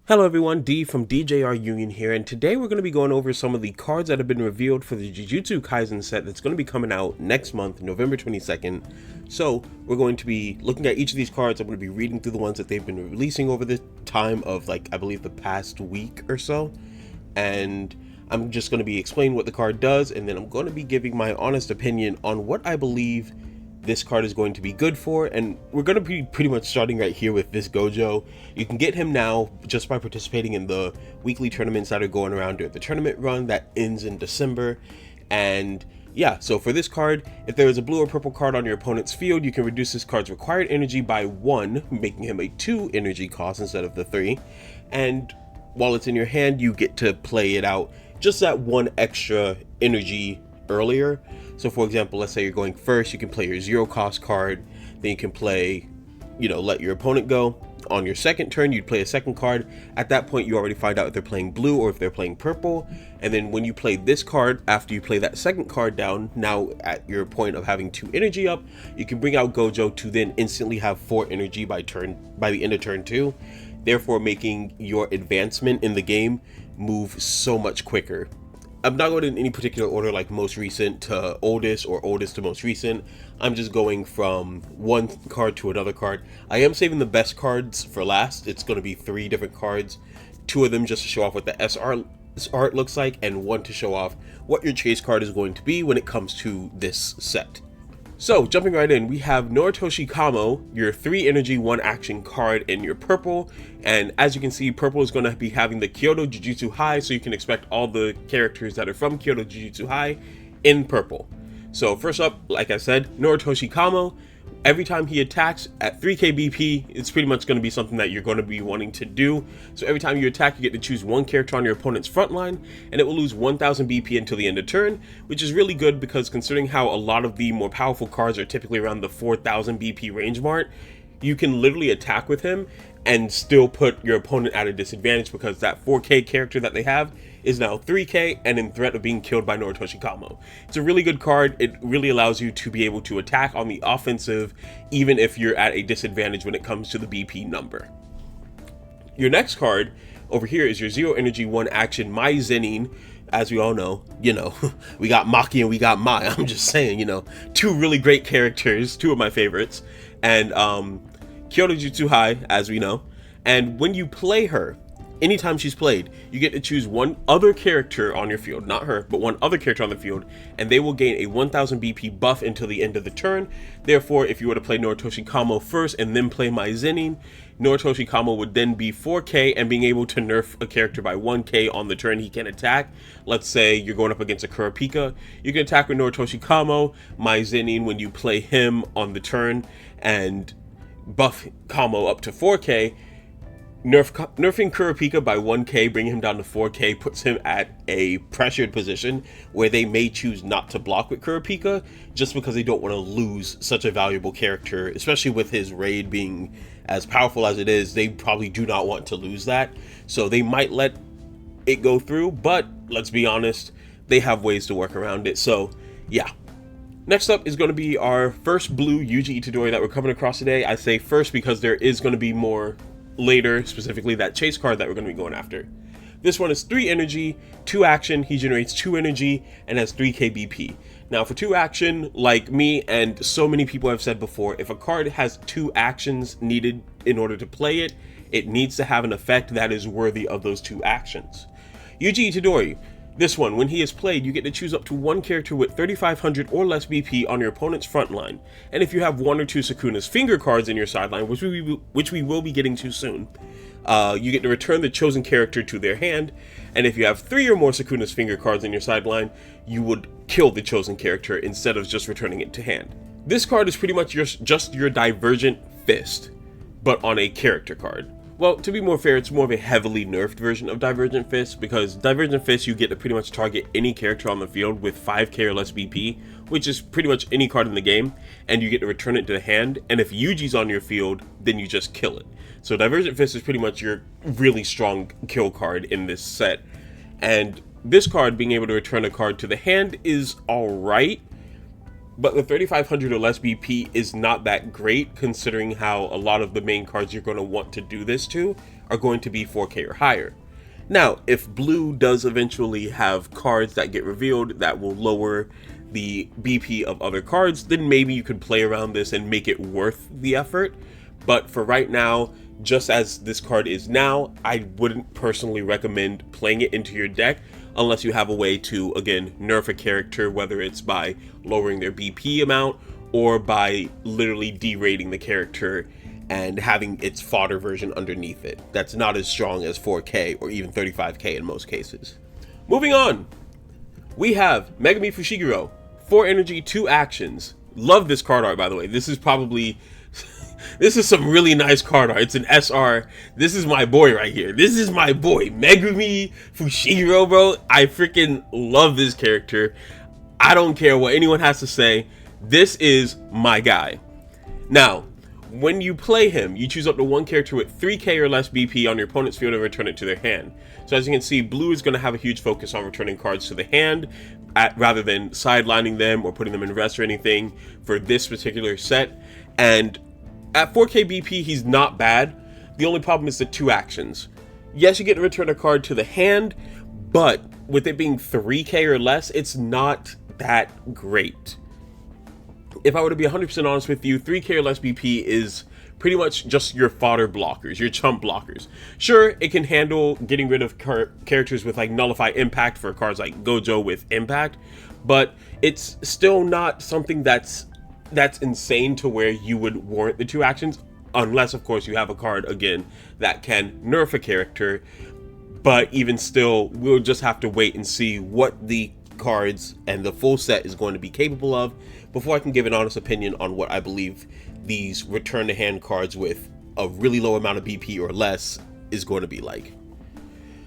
Hello everyone, D from DJR Union here, and today we're going to be going over some of the cards that have been revealed for the Jujutsu Kaisen set that's going to be coming out next month, November 22nd. So we're going to be looking at each of these cards. I'm going to be reading through the ones that they've been releasing over the time of, I believe the past week or so. And I'm just going to be explaining what the card does, and then I'm going to be giving my honest opinion on what I believe this card is going to be good for. And we're going to be pretty much starting right here with this Gojo. You can get him now just by participating in the weekly tournaments that are going around during the tournament run that ends in December. And yeah, so for this card, if there is a blue or purple card on your opponent's field, you can reduce this card's required energy by 1, making him a 2 energy cost instead of the 3. And while it's in your hand, you get to play it out just that 1 extra energy earlier. So for example, let's say you're going first, you can play your 0 cost card, then you can play, let your opponent go. On your second turn, you'd play a second card. At that point, you already find out if they're playing blue or if they're playing purple. And then when you play this card, after you play that second card down, now at your point of having 2 energy up, you can bring out Gojo to then instantly have 4 energy by the end of turn 2, therefore making your advancement in the game move so much quicker. I'm not going in any particular order, like most recent to oldest or oldest to most recent. I'm just going from one card to another card. I am saving the best cards for last. It's going to be 3 different cards, 2 of them just to show off what the S art looks like, and 1 to show off what your chase card is going to be when it comes to this set. So, jumping right in, we have Noroshi Camo, your 3 energy, 1 action card in your purple. And as you can see, purple is going to be having the Kyoto Jujutsu High, so you can expect all the characters that are from Kyoto Jujutsu High in purple. So first up, like I said, Noroshi Camo. Every time he attacks at 3k BP, it's pretty much going to be something that you're going to be wanting to do. So every time you attack, you get to choose 1 character on your opponent's front line, and it will lose 1000 BP until the end of turn, which is really good because considering how a lot of the more powerful cards are typically around the 4000 BP range mark, you can literally attack with him and still put your opponent at a disadvantage because that 4k character that they have is now 3k and in threat of being killed by Noroshi Camo. It's a really good card. It really allows you to be able to attack on the offensive even if you're at a disadvantage when it comes to the BP number. Your next card over here is your 0 energy 1 action Mai Zenin. As we all know, we got Maki and we got Mai. I'm just saying, 2 really great characters, 2 of my favorites. And Kyoto Jujutsu High, as we know. And when you play her, anytime she's played, you get to choose 1 other character on your field, not her, but 1 other character on the field, and they will gain a 1000 BP buff until the end of the turn. Therefore, if you were to play Noroshi Camo first and then play Mai Zenin, Noroshi Camo would then be 4k and being able to nerf a character by 1k on the turn he can attack. Let's say you're going up against a Kurpa, you can attack with Noroshi Camo, Mai Zenin when you play him on the turn, and buff Camo up to 4k. Nerfing Kurapika by 1k, bringing him down to 4k, puts him at a pressured position where they may choose not to block with Kurapika just because they don't want to lose such a valuable character, especially with his raid being as powerful as it is. They probably do not want to lose that, so they might let it go through, but let's be honest, they have ways to work around it. So yeah. Next up is going to be our first blue Yuji Itori that we're coming across today. I say first because there is going to be more later, specifically that chase card that we're going to be going after. This one is 3 energy, 2 action, he generates 2 energy, and has 3k BP. Now for 2 action, like me and so many people have said before, if a card has 2 actions needed in order to play it, it needs to have an effect that is worthy of those 2 actions. Yuji Itori. This one, when he is played, you get to choose up to 1 character with 3500 or less BP on your opponent's front line. And if you have 1 or 2 Sakuna's Finger cards in your sideline, which we will be getting to soon, you get to return the chosen character to their hand. And if you have 3 or more Sakuna's Finger cards in your sideline, you would kill the chosen character instead of just returning it to hand. This card is pretty much just your Divergent Fist, but on a character card. Well, to be more fair, it's more of a heavily nerfed version of Divergent Fist, because Divergent Fist you get to pretty much target any character on the field with 5k or less BP, which is pretty much any card in the game, and you get to return it to the hand, and if Yuji's on your field, then you just kill it. So Divergent Fist is pretty much your really strong kill card in this set, and this card being able to return a card to the hand is alright, but the 3500 or less BP is not that great considering how a lot of the main cards you're going to want to do this to are going to be 4K or higher. Now, if blue does eventually have cards that get revealed that will lower the BP of other cards, then maybe you could play around this and make it worth the effort. But for right now, just as this card is now, I wouldn't personally recommend playing it into your deck unless you have a way to, again, nerf a character, whether it's by lowering their BP amount or by literally derating the character and having its fodder version underneath it. That's not as strong as 4K or even 35K in most cases. Moving on, we have Megami Fushiguro, 4 energy, 2 actions. Love this card art, by the way. This is probably, this is some really nice card art. It's an SR. This is my boy right here. This is my boy, Megami Fushiguro, bro. I freaking love this character. I don't care what anyone has to say. This is my guy. Now, when you play him, you choose up to one character with 3K or less BP on your opponent's field and return it to their hand. So as you can see, blue is going to have a huge focus on returning cards to the hand rather than sidelining them or putting them in rest or anything for this particular set. And at 4K BP, he's not bad. The only problem is the 2 actions. Yes, you get to return a card to the hand, but with it being 3K or less, it's not that great. If I were to be 100% honest with you, 3K or less BP is pretty much just your fodder blockers, your chump blockers. Sure, it can handle getting rid of characters with like nullify impact for cards like Gojo with impact, but it's still not something that's insane to where you would warrant the 2 actions, unless of course you have a card again that can nerf a character. But even still, we'll just have to wait and see what the cards and the full set is going to be capable of before I can give an honest opinion on what I believe these return to hand cards with a really low amount of BP or less is going to be like.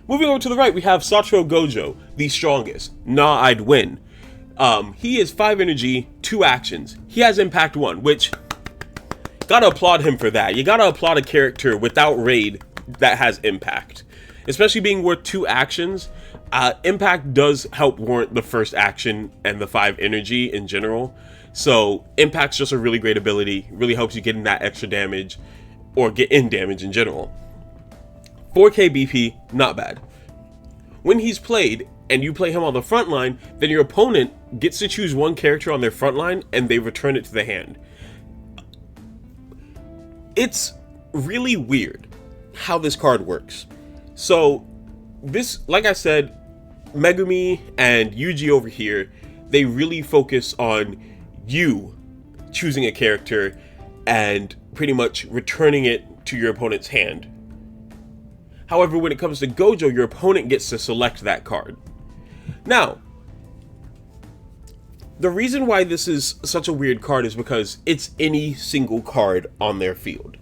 Moving over to the right, we have Satoru Gojo, the strongest. Nah, I'd win. He is 5 energy, 2 actions. He has impact 1, which gotta applaud him for that. You gotta applaud a character without raid that has impact, especially being worth 2 actions. Impact does help warrant the first action and the 5 energy in general. So impact's just a really great ability, really helps you get in that extra damage or get in damage in general. 4K BP, not bad. When he's played and you play him on the front line, then your opponent gets to choose one character on their front line and they return it to the hand. It's really weird how this card works. So this, like I said, Megami and Yuji over here, they really focus on you choosing a character and pretty much returning it to your opponent's hand. However, when it comes to Gojo, your opponent gets to select that card. Now, the reason why this is such a weird card is because it's any single card on their field.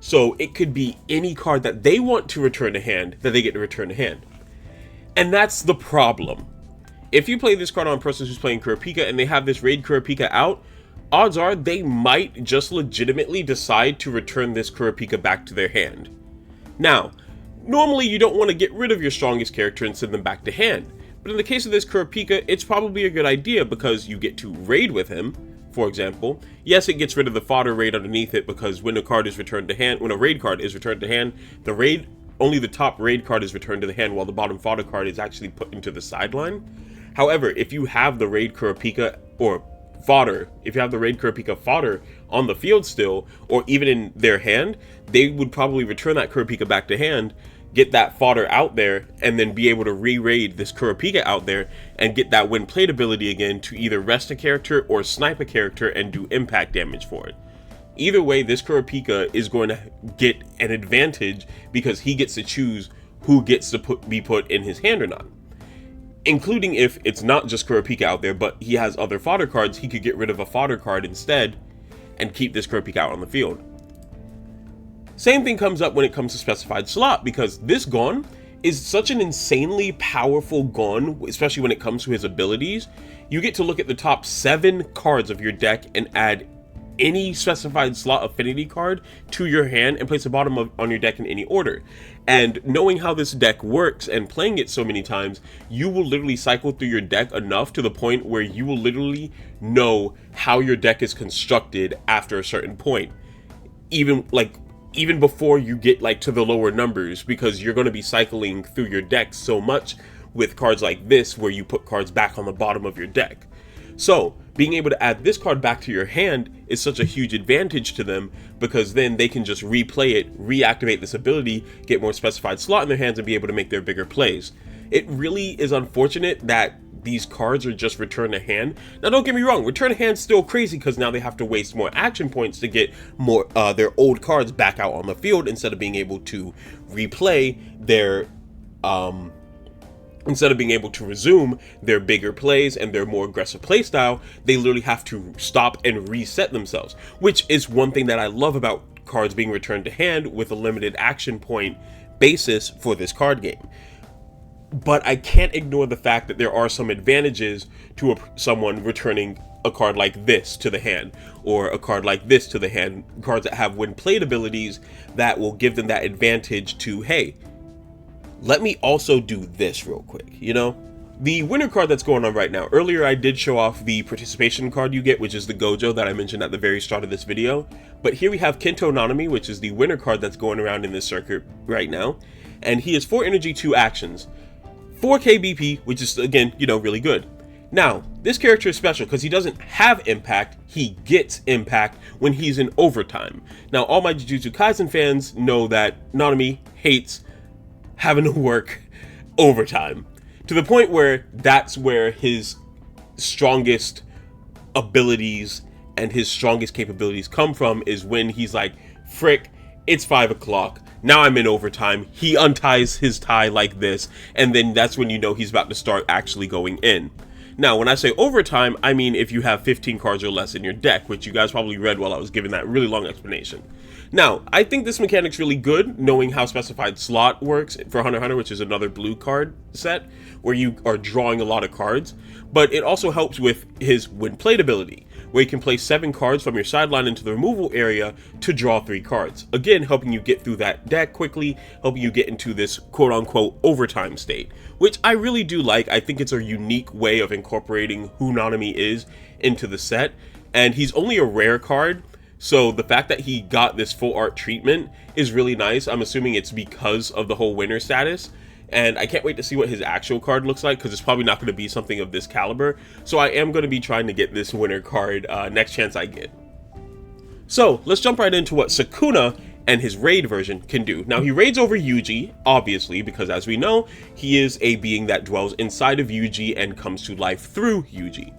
So it could be any card that they want to return to hand that they get to return to hand. And that's the problem. If you play this card on a person who's playing Kurapika and they have this raid Kurapika out, odds are they might just legitimately decide to return this Kurapika back to their hand. Now, normally you don't want to get rid of your strongest character and send them back to hand. But in the case of this Kurapika, it's probably a good idea because you get to raid with him, for example. Yes, it gets rid of the fodder raid underneath it because when a card is returned to hand, when a raid card is returned to hand, only the top raid card is returned to the hand while the bottom fodder card is actually put into the sideline. However, if you have the raid Kurapika or fodder, if you have the raid Kurapika fodder on the field still, or even in their hand, they would probably return that Kurapika back to hand, get that fodder out there, and then be able to re-raid this Kurapika out there and get that when played ability again to either rest a character or snipe a character and do impact damage for it. Either way, this Kurapika is going to get an advantage because he gets to choose who gets to be put in his hand or not. Including if it's not just Kurapika out there, but he has other fodder cards, he could get rid of a fodder card instead and keep this Kurapika out on the field. Same thing comes up when it comes to specified slot, because this Gon is such an insanely powerful Gon, especially when it comes to his abilities. You get to look at the top 7 cards of your deck and add any specified slot affinity card to your hand and place the bottom on your deck in any order. And knowing how this deck works and playing it so many times, you will literally cycle through your deck enough to the point where you will literally know how your deck is constructed after a certain point. Even like even before you get like to the lower numbers, because you're going to be cycling through your deck so much with cards like this where you put cards back on the bottom of your deck. So being able to add this card back to your hand is such a huge advantage to them, because then they can just replay it, reactivate this ability, get more specified slot in their hands, and be able to make their bigger plays. It really is unfortunate that these cards are just return to hand. Now don't get me wrong, return to hand's still crazy, because now they have to waste more action points to get more their old cards back out on the field, instead of being able to replay their instead of being able to resume their bigger plays and their more aggressive play style. They literally have to stop and reset themselves, which is one thing that I love about cards being returned to hand with a limited action point basis for this card game. But I can't ignore the fact that there are some advantages to someone returning a card like this to the hand, or a card like this to the hand, cards that have when played abilities that will give them that advantage to, hey, let me also do this real quick, you know? The winner card that's going on right now, earlier I did show off the participation card you get, which is the Gojo that I mentioned at the very start of this video. But here we have KtoAnomy, which is the winner card that's going around in this circuit right now. And he has 4 energy, 2 actions, 4k BP, which is, again, you know, really good. Now, this character is special because he doesn't have impact, he gets impact when he's in overtime. Now, all my Jujutsu Kaisen fans know that Nanami hates having to work overtime, to the point where that's where his strongest abilities and his strongest capabilities come from, is when he's like, frick, it's 5 o'clock, now I'm in overtime. He unties his tie like this, and then that's when you know he's about to start actually going in. Now, when I say overtime, I mean if you have 15 cards or less in your deck, which you guys probably read while I was giving that really long explanation. Now, I think this mechanic's really good, knowing how specified slot works for Hunter x Hunter, which is another blue card set, where you are drawing a lot of cards. But it also helps with his when played ability, where you can place 7 cards from your sideline into the removal area to draw 3 cards. Again, helping you get through that deck quickly, helping you get into this quote-unquote overtime state, which I really do like. I think it's a unique way of incorporating who Nanami is into the set, and he's only a rare card, so the fact that he got this full art treatment is really nice. I'm assuming it's because of the whole winner status, and I can't wait to see what his actual card looks like, because it's probably not going to be something of this caliber. So I am going to be trying to get this winner card next chance I get. So let's jump right into what Sakuna and his raid version can do. Now, he raids over Yuji, obviously, because as we know, he is a being that dwells inside of Yuji and comes to life through Yuji.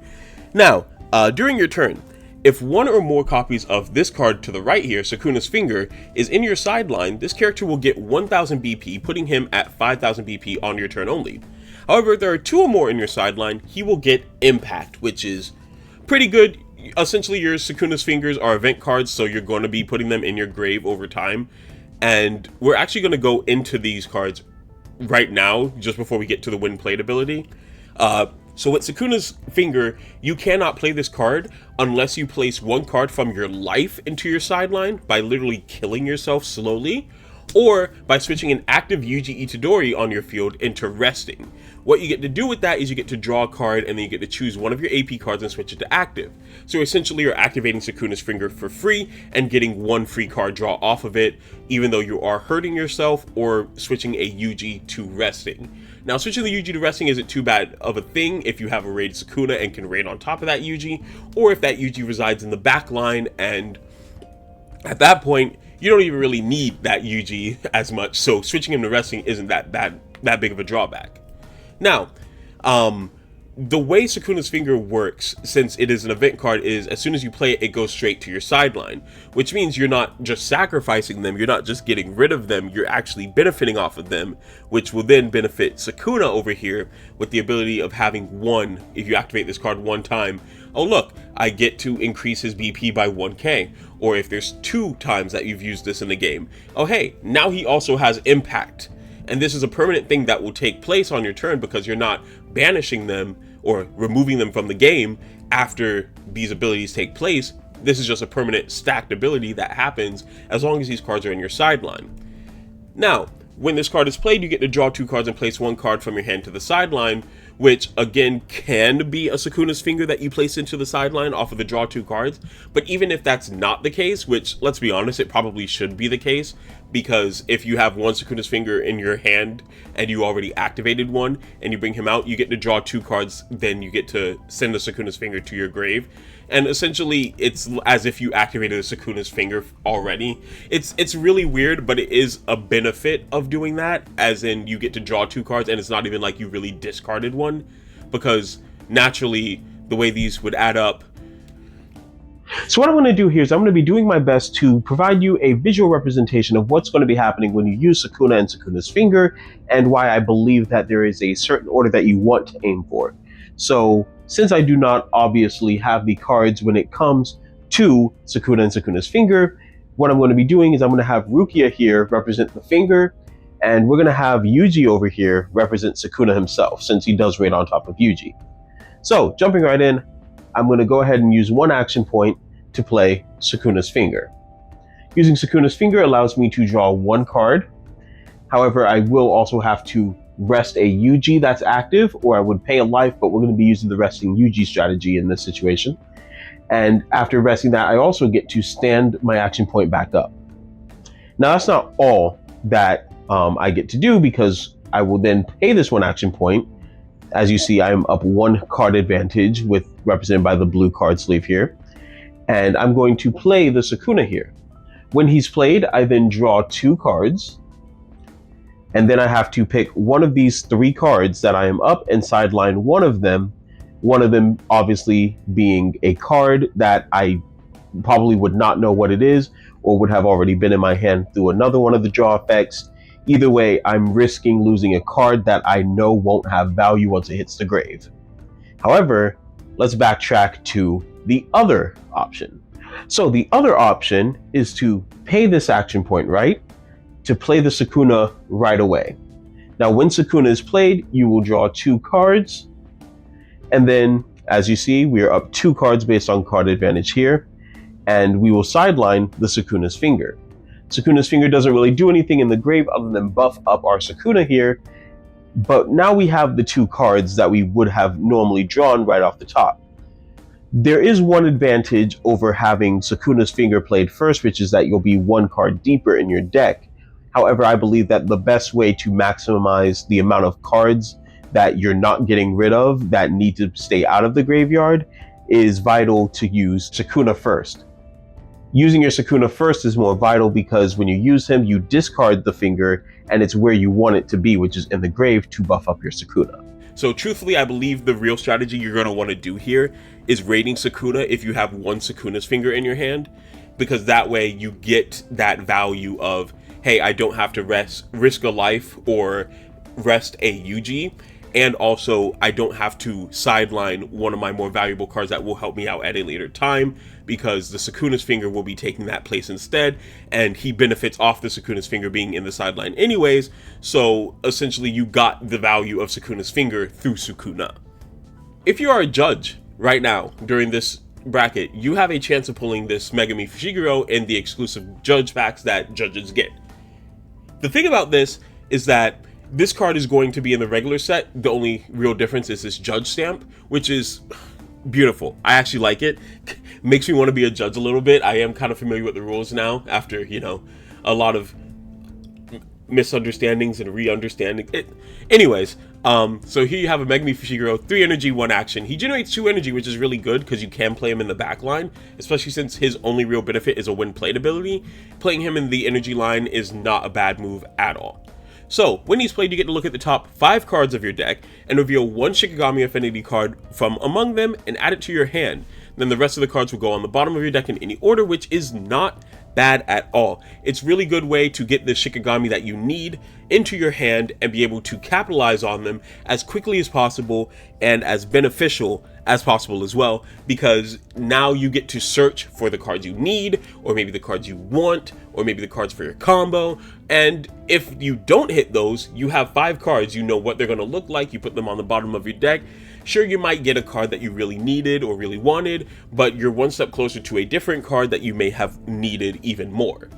Now, during your turn, if 1 or more copies of this card to the right here, Sakuna's Finger, is in your sideline, this character will get 1000 BP, putting him at 5000 BP on your turn only. However, if there are 2 or more in your sideline, he will get Impact, which is pretty good. Essentially, your Sakuna's Fingers are event cards, so you're going to be putting them in your grave over time. And we're actually going to go into these cards right now, just before we get to the when played ability. So with Sakuna's Finger, you cannot play this card unless you place 1 card from your life into your sideline by literally killing yourself slowly, or by switching an active Yuji Itori on your field into resting. What you get to do with that is you get to draw a card, and then you get to choose one of your AP cards and switch it to active. So essentially you're activating Sakuna's Finger for free and getting 1 free card draw off of it, even though you are hurting yourself, or switching a Yuji to resting. Now, switching the Yuji to resting isn't too bad of a thing if you have a raid Sakuna and can raid on top of that Yuji, or if that Yuji resides in the back line, and at that point, you don't even really need that Yuji as much, so switching him to resting isn't that big of a drawback. Now, the way Sakuna's Finger works, since it is an event card, is as soon as you play it, it goes straight to your sideline, which means you're not just sacrificing them, you're not just getting rid of them, you're actually benefiting off of them, which will then benefit Sakuna over here with the ability of having 1, if you activate this card 1 time, oh look, I get to increase his BP by 1k, or if there's 2 times that you've used this in the game, oh hey, now he also has Impact. And this is a permanent thing that will take place on your turn, because you're not banishing them or removing them from the game after these abilities take place. This is just a permanent stacked ability that happens as long as these cards are in your sideline. Now, When this card is played, you get to draw 2 cards and place 1 card from your hand to the sideline, which again can be a Sakuna's Finger that you place into the sideline off of the draw 2 cards. But even if that's not the case, which, let's be honest, it probably should be the case, because if you have 1 Sakuna's Finger in your hand and you already activated one and you bring him out, you get to draw 2 cards, then you get to send the Sakuna's Finger to your grave. And essentially, it's as if you activated a Sakuna's Finger already. It's really weird, but it is a benefit of doing that, as in you get to draw 2 cards, and it's not even like you really discarded one, because naturally, the way these would add up. So what I'm going to do here is I'm going to be doing my best to provide you a visual representation of what's going to be happening when you use Sakuna and Sakuna's Finger, and why I believe that there is a certain order that you want to aim for. So since I do not obviously have the cards when it comes to Sakuna and Sakuna's Finger, what I'm going to be doing is I'm going to have Rukia here represent the finger, and we're going to have Yuji over here represent Sakuna himself, since he does right on top of Yuji. So jumping right in, I'm going to go ahead and use 1 action point to play Sakuna's Finger. Using Sakuna's Finger allows me to draw 1 card. However, I will also have to rest a Yuji that's active, or I would pay a life, but we're going to be using the resting Yuji strategy in this situation. And after resting that, I also get to stand my action point back up. Now that's not all that I get to do, because I will then pay this 1 action point. As you see, I am up 1 card advantage, with represented by the blue card sleeve here. And I'm going to play the Sakuna here. When he's played, I then draw 2 cards. And then I have to pick one of these 3 cards that I am up and sideline one of them obviously being a card that I probably would not know what it is, or would have already been in my hand through another one of the draw effects. Either way, I'm risking losing a card that I know won't have value once it hits the grave. However, let's backtrack to the other option. So the other option is to pay this action point, right, to play the Sakuna right away. Now, when Sakuna is played, you will draw 2 cards. And then, as you see, we are up 2 cards based on card advantage here. And we will sideline the Sakuna's Finger. Sakuna's Finger doesn't really do anything in the grave other than buff up our Sakuna here. But now we have the 2 cards that we would have normally drawn right off the top. There is one advantage over having Sakuna's Finger played first, which is that you'll be 1 card deeper in your deck. However, I believe that the best way to maximize the amount of cards that you're not getting rid of that need to stay out of the graveyard is vital to use Sakuna first. Using your Sakuna first is more vital, because when you use him, you discard the finger, and it's where you want it to be, which is in the grave, to buff up your Sakuna. So truthfully, I believe the real strategy you're going to want to do here is raiding Sakuna if you have 1 Sakuna's Finger in your hand, because that way you get that value of, hey, I don't have to risk a life or rest a Yuji, and also I don't have to sideline one of my more valuable cards that will help me out at a later time, because the Sakuna's Finger will be taking that place instead, and he benefits off the Sakuna's Finger being in the sideline anyways. So essentially you got the value of Sakuna's Finger through Sakuna. If you are a judge right now during this bracket, you have a chance of pulling this Megami Fushiguro in the exclusive judge packs that judges get. The thing about this is that this card is going to be in the regular set. The only real difference is this judge stamp, which is beautiful. I actually like it. Makes me want to be a judge a little bit. I am kind of familiar with the rules now after, you know, a lot of misunderstandings and re-understanding. Anyways, so here you have a Megami Fushiguro, 3 energy, 1 action. He generates 2 energy, which is really good because you can play him in the back line, especially since his only real benefit is a when played ability. Playing him in the energy line is not a bad move at all. So, when he's played, you get to look at the top 5 cards of your deck and reveal 1 Shikigami Affinity card from among them and add it to your hand. Then the rest of the cards will go on the bottom of your deck in any order, which is not bad at all. It's a really good way to get the Shikigami that you need into your hand and be able to capitalize on them as quickly as possible and as beneficial as possible as well, because now you get to search for the cards you need, or maybe the cards you want, or maybe the cards for your combo. And if you don't hit those, you have 5 cards, you know what they're going to look like, you put them on the bottom of your deck. Sure, you might get a card that you really needed or really wanted, but you're one step closer to a different card that you may have needed even more.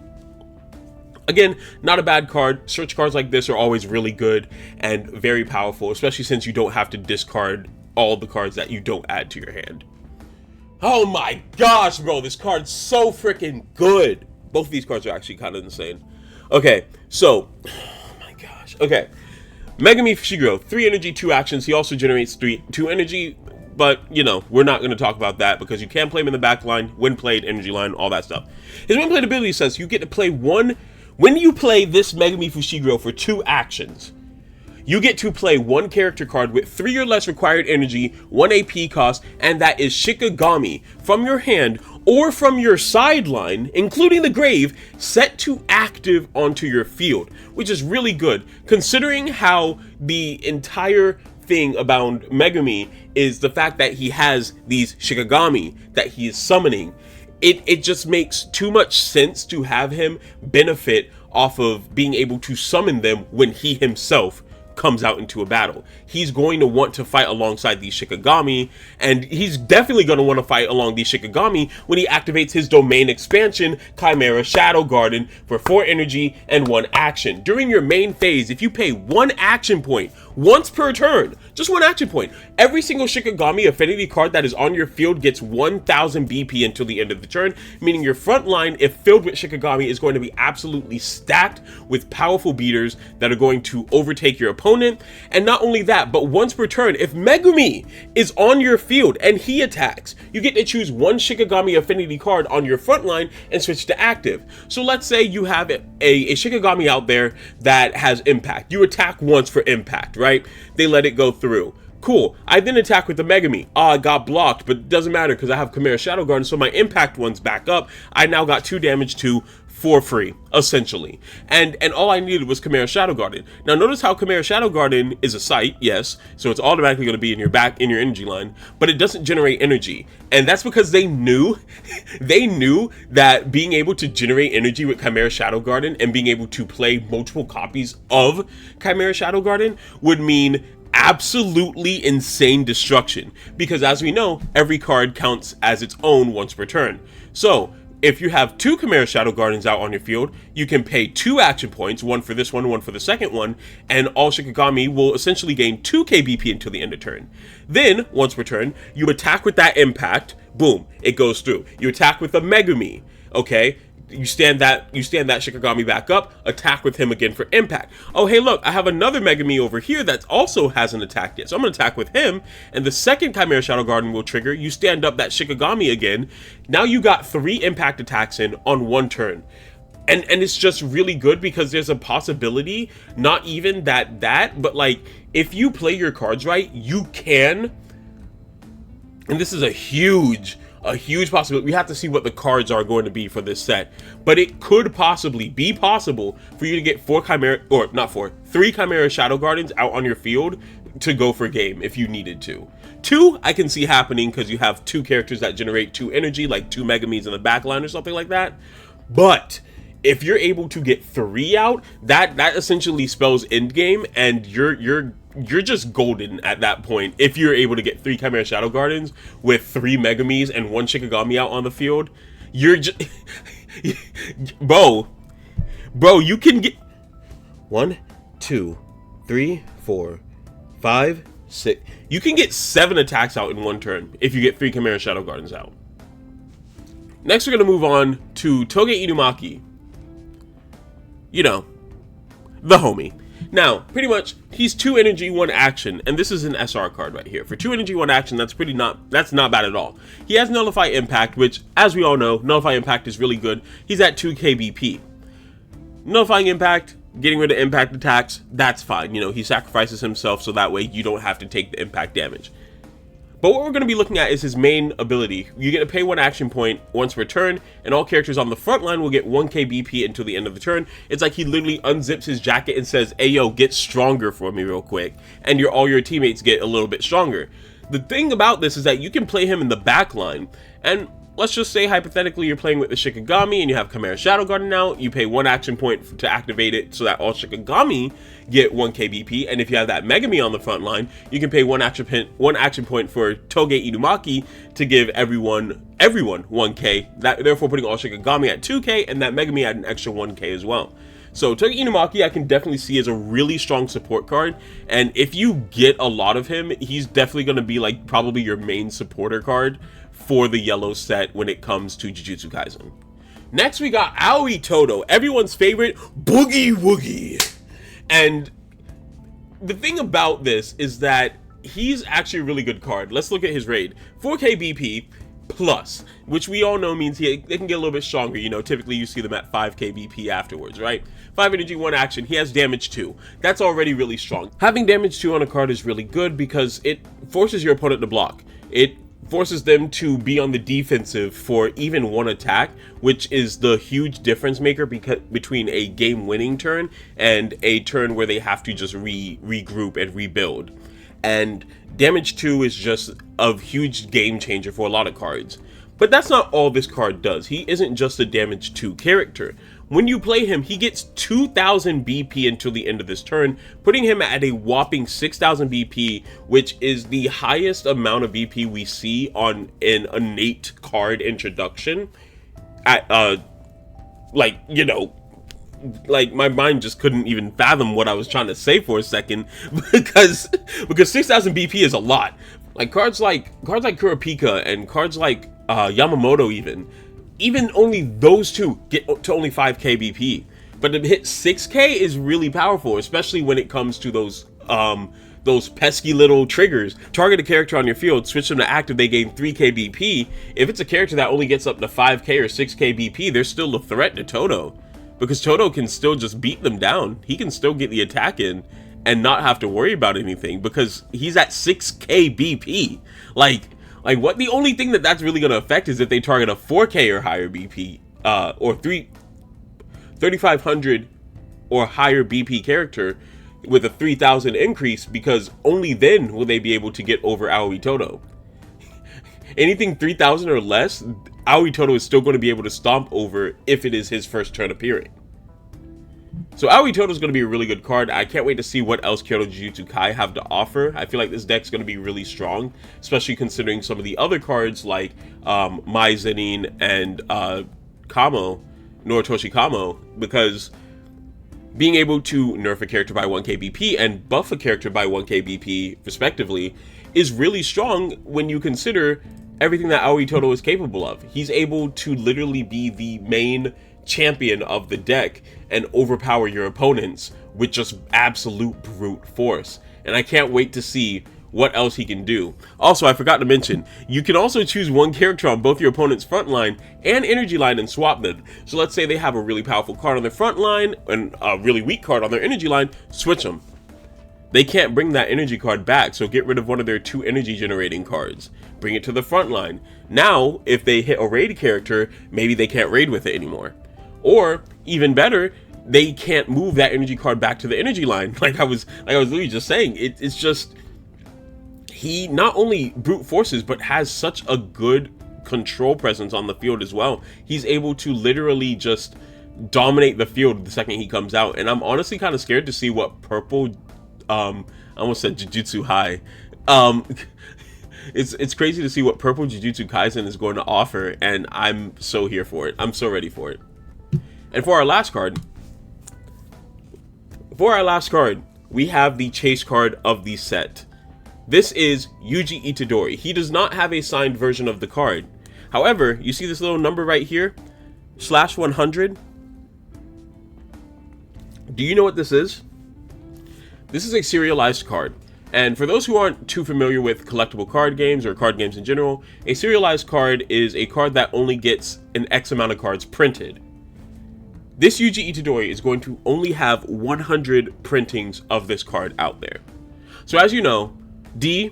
Again, not a bad card. Search cards like this are always really good and very powerful, especially since you don't have to discard all the cards that you don't add to your hand. Oh my gosh, bro, this card's so freaking good. Both of these cards are actually kind of insane. Okay, so, oh my gosh. Okay, Megami Fushiguro, 3 energy, 2 actions. He also generates 2 energy, but, you know, we're not going to talk about that because you can play him in the back line, when played, energy line, all that stuff. His when played ability says you get to play one. When you play this Megami Fushiguro for 2 actions, you get to play 1 character card with 3 or less required energy, 1 AP cost, and that is Shikigami, from your hand or from your sideline, including the grave, set to active onto your field, which is really good, considering how the entire thing about Megami is the fact that he has these Shikigami that he is summoning. It just makes too much sense to have him benefit off of being able to summon them when he himself comes out into a battle. He's going to want to fight alongside these Shikigami, and he's definitely going to want to fight along these Shikigami when he activates his domain expansion, Chimera Shadow Garden, for 4 energy and 1 action. During your main phase, if you pay 1 action point once per turn, just 1 action point, every single Shikigami affinity card that is on your field gets 1000 BP until the end of the turn, meaning your front line, if filled with Shikigami, is going to be absolutely stacked with powerful beaters that are going to overtake your opponent. And not only that, but once per turn, if Megami is on your field and he attacks, you get to choose 1 Shikigami affinity card on your front line and switch to active. So let's say you have a Shikigami out there that has impact. You attack once for impact, right? They let it go through. Cool. I then attack with the Megami. I got blocked, but it doesn't matter because I have Chimera Shadow Garden, so my impact one's back up. I now got 2 damage to for free, essentially. And all I needed was Chimera Shadow Garden. Now notice how Chimera Shadow Garden is a sight, yes, so it's automatically going to be in your energy line, but it doesn't generate energy. And that's because they knew that being able to generate energy with Chimera Shadow Garden and being able to play multiple copies of Chimera Shadow Garden would mean absolutely insane destruction, because as we know, every card counts as its own once per turn. So if you have 2 Chimera Shadow Gardens out on your field, you can pay 2 action points, 1 for this one for the second one, and all Shikigami will essentially gain 2 KBP until the end of turn. Then, once per turn, you attack with that impact, boom, it goes through. You attack with the Megami, okay? You stand that Shikigami back up, attack with him again for impact. Oh, hey, look, I have another Megami over here that also hasn't attacked yet. So I'm going to attack with him, and the second Chimera Shadow Garden will trigger. You stand up that Shikigami again. Now you got 3 impact attacks in on 1 turn. And it's just really good because there's a possibility, not even that, but like, if you play your cards right, you can, and this is a huge possibility. We have to see what the cards are going to be for this set, but it could possibly be possible for you to get 3 Chimera Shadow Gardens out on your field to go for game if you needed to. 2, I can see happening because you have 2 characters that generate 2 energy, like 2 Megamis in the backline or something like that. But if you're able to get 3 out, that essentially spells end game, and you're just golden at that point. If you're able to get 3 Chimera Shadow Gardens with 3 Megamis and 1 Shikigami out on the field, you're just bro, you can get 1, 2, 3, 4, 5, 6. You can get 7 attacks out in 1 turn if you get 3 Chimera Shadow Gardens out. Next, we're gonna move on to Toge Inumaki. You know, the homie. Now, pretty much, he's 2 energy, 1 action, and this is an SR card right here. For 2 energy, 1 action, that's not bad at all. He has Nullify Impact, which, as we all know, Nullify Impact is really good. He's at 2 KBP. Nullifying Impact, getting rid of impact attacks, that's fine. You know, he sacrifices himself so that way you don't have to take the impact damage. But what we're going to be looking at is his main ability. You get to pay 1 action point once per turn, and all characters on the front line will get 1 KBP until the end of the turn. It's like he literally unzips his jacket and says, "Hey yo, get stronger for me real quick," and all your teammates get a little bit stronger. The thing about this is that you can play him in the back line, and let's just say hypothetically you're playing with the Shikigami and you have Chimera Shadow Garden out. You pay 1 action point to activate it so that all Shikigami get 1 KBP, and if you have that Megami on the front line, you can pay 1 action point for Toge Inumaki to give everyone 1K, therefore putting all Shikigami at 2K and that Megami at an extra 1K as well. So Inumaki I can definitely see as a really strong support card, and if you get a lot of him, he's definitely going to be like probably your main supporter card for the yellow set when it comes to Jujutsu Kaisen. Next we got Aoi Toto, everyone's favorite Boogie Woogie. And the thing about this is that he's actually a really good card. Let's look at his raid. 4k BP plus, which we all know means they can get a little bit stronger. You know, typically you see them at 5k BP afterwards, right? 5 energy, 1 action. He has damage 2. That's already really strong. Having damage 2 on a card is really good because it forces your opponent to block. It forces them to be on the defensive for even 1 attack, which is the huge difference maker between a game-winning turn and a turn where they have to just regroup and rebuild. And damage 2 is just a huge game changer for a lot of cards. But that's not all this card does. He isn't just a damage 2 character. When you play him, he gets 2,000 BP until the end of this turn, putting him at a whopping 6,000 BP, which is the highest amount of BP we see on an innate card introduction. At like, you know, like my mind just couldn't even fathom what I was trying to say for a second, because 6,000 BP is a lot. Like cards like Kurpa and cards like Yamamoto even only those two get to only 5k BP, but to hit 6k is really powerful, especially when it comes to those pesky little triggers. Target a character on your field, switch them to active, they gain 3k BP. If it's a character that only gets up to 5k or 6k BP, they're still a threat to Toto, because Toto can still just beat them down. He can still get the attack in and not have to worry about anything because he's at 6k BP. Like what? The only thing that's really going to affect is if they target a 4k or higher BP, or 3,500 or higher BP character with a 3,000 increase, because only then will they be able to get over Aoi Toto. Anything 3,000 or less, Aoi Toto is still going to be able to stomp over if it is his first turn appearing. So Aoi Toto is going to be a really good card. I can't wait to see what else Kyoto Jujutsu Kai have to offer. I feel like this deck's going to be really strong, especially considering some of the other cards like Mai Zenin and Noroshi Camo, because being able to nerf a character by 1k BP and buff a character by 1k BP respectively is really strong when you consider everything that Aoi Toto is capable of. He's able to literally be the main champion of the deck and overpower your opponents with just absolute brute force. And I can't wait to see what else he can do. Also, I forgot to mention, you can also choose one character on both your opponent's front line and energy line and swap them. So let's say they have a really powerful card on their front line and a really weak card on their energy line, switch them. They can't bring that energy card back, so get rid of one of their 2 energy generating cards. Bring it to the front line. Now, if they hit a raid character, maybe they can't raid with it anymore. Or, even better, they can't move that energy card back to the energy line. Like I was literally just saying, it's just, he not only brute forces, but has such a good control presence on the field as well. He's able to literally just dominate the field the second he comes out. And I'm honestly kind of scared to see what purple, I almost said Jujutsu High. It's crazy to see what purple Jujutsu Kaisen is going to offer, and I'm so here for it. I'm so ready for it. And for our last card, we have the chase card of the set. This is Yuji Itori. He does not have a signed version of the card. However, you see this little number right here, /100. Do you know what this is? This is a serialized card. And for those who aren't too familiar with collectible card games or card games in general, a serialized card is a card that only gets an X amount of cards printed. This Yuji Itori is going to only have 100 printings of this card out there. So as you know, D,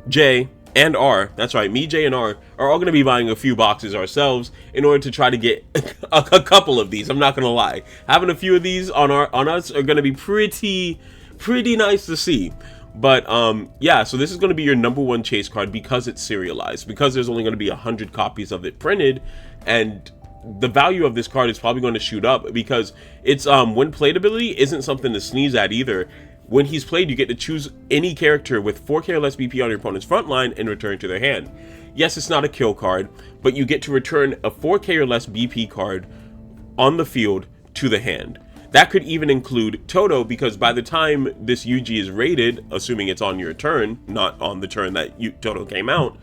J, and R, that's right, me, J, and R, are all going to be buying a few boxes ourselves in order to try to get a couple of these. I'm not going to lie. Having a few of these on us are going to be pretty nice to see. But yeah, so this is going to be your number 1 chase card because it's serialized, because there's only going to be 100 copies of it printed, and the value of this card is probably going to shoot up because it's when playability isn't something to sneeze at either. When he's played, you get to choose any character with 4k or less BP on your opponent's front line and return to their hand. Yes, it's not a kill card, but you get to return a 4k or less BP card on the field to the hand. That could even include Toto, because by the time this Yuji is rated, assuming it's on your turn, not on the turn that Toto came out,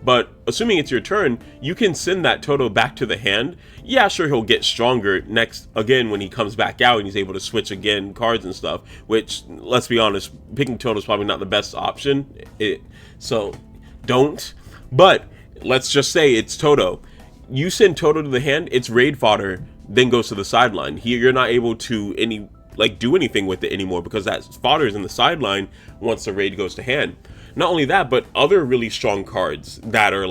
but assuming it's your turn, you can send that Toto back to the hand. Yeah, sure, he'll get stronger next, again, when he comes back out and he's able to switch again cards and stuff, which, let's be honest, picking Toto is probably not the best option. So, don't. But, let's just say it's Toto. You send Toto to the hand, it's raid fodder, then goes to the sideline. Here, you're not able to do anything with it anymore, because that fodder is in the sideline once the raid goes to hand. Not only that, but other really strong cards that are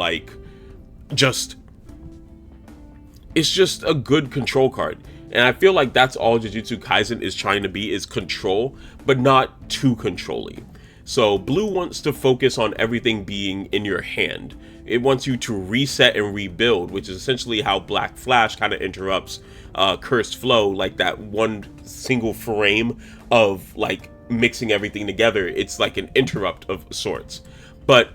it's just a good control card. And I feel like that's all Jujutsu Kaisen is trying to be, is control, but not too controlling. So blue wants to focus on everything being in your hand. It wants you to reset and rebuild, which is essentially how Black Flash kind of interrupts Cursed Flow, like that one single frame of mixing everything together. It's like an interrupt of sorts. But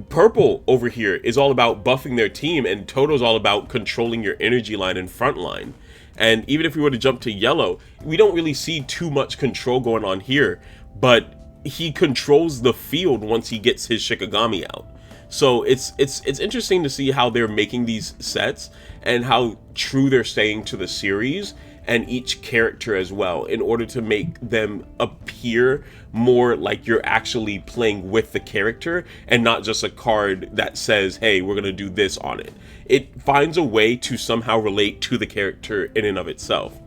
purple over here is all about buffing their team, and Toto's all about controlling your energy line and front line. And even if we were to jump to yellow, we don't really see too much control going on here, but he controls the field once he gets his Shikigami out. So it's interesting to see how they're making these sets and how true they're staying to the series and each character as well, in order to make them appear more like you're actually playing with the character and not just a card that says, hey, we're gonna do this on it. It finds a way to somehow relate to the character in and of itself.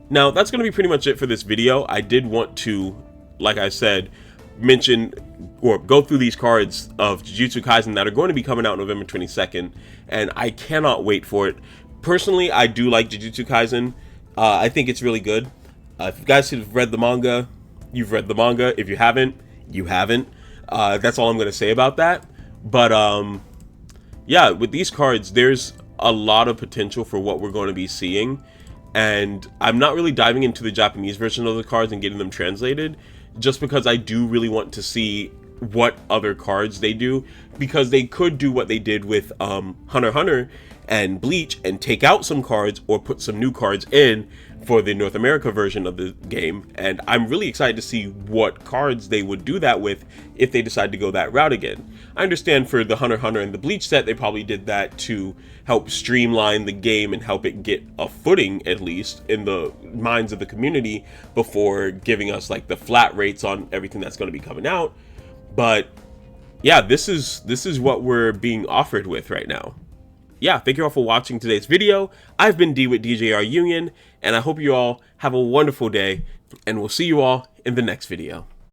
Now, that's gonna be pretty much it for this video. I did want to, like I said, mention or go through these cards of Jujutsu Kaisen that are going to be coming out November 22nd, and I cannot wait for it. Personally, I do like Jujutsu Kaisen. I think it's really good. If you guys have read the manga, you've read the manga. If you haven't, you haven't. That's all I'm going to say about that. But yeah, with these cards, there's a lot of potential for what we're going to be seeing. And I'm not really diving into the Japanese version of the cards and getting them translated, just because I do really want to see what other cards they do, because they could do what they did with Hunter x Hunter and Bleach and take out some cards or put some new cards in for the North America version of the game. And I'm really excited to see what cards they would do that with if they decide to go that route again. I understand for the Hunter x Hunter and the Bleach set, they probably did that to help streamline the game and help it get a footing, at least in the minds of the community, before giving us the flat rates on everything that's going to be coming out. But yeah, this is what we're being offered with right now. Yeah, thank you all for watching today's video. I've been D with DJR Union, and I hope you all have a wonderful day, and we'll see you all in the next video.